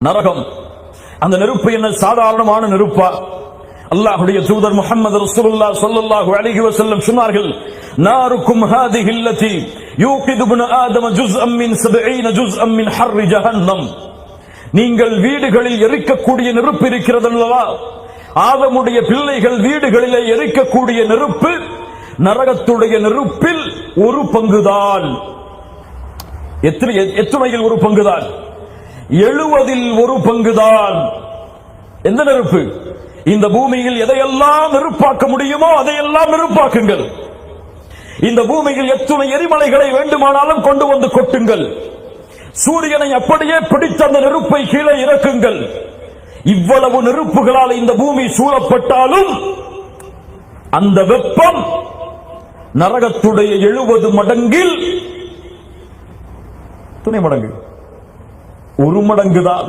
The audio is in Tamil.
நரகம். அந்த நெருப்பு என்ன சாதாரணமான நெருப்பா? அல்லாஹ்வுடைய தூதர் முஹம்மது ரசூலுல்லாஹ் ஸல்லல்லாஹு அலைஹி வஸல்லம் சொன்னார்கள், நாருக்கும் ஹாதிஹி அல்லதி யூகிது இப்னு ஆதம ஜுஸ்அம் மின் 70 ஜுஸ்அம் மின் ஹர்ரி ஜஹன்னம். நீங்கள் வீடுகளில் எரிக்கக்கூடிய நெருப்பு இருக்கிறது அல்லவா, ஆதமுடைய பிள்ளைகள் வீடுகளிலே எரிக்கக்கூடிய நெருப்பு நரகத்துடைய நெருப்பில் ஒரு பங்குதான். எத்தனையில் ஒரு பங்குதான்? 70 ஒரு பங்குதான். எந்த நெருப்பு? இந்த பூமியில் எதையெல்லாம் நெருப்பாக்க முடியுமோ அதையெல்லாம் நெருப்பாக்குங்கள். இந்த பூமியில் எத்தனை எரிமலைகளை வேண்டுமானாலும் கொண்டு வந்து கொட்டுங்கள். சூரியனை அப்படியே பிடித்த அந்த நெருப்பை கீழே இறக்குங்கள். இவ்வளவு நெருப்புகளால் இந்த பூமி சூழப்பட்டாலும் அந்த வெப்பம் நரகத்துடைய 70 மடங்கில் துணை மடங்கு, ஒரு மடங்குதான்.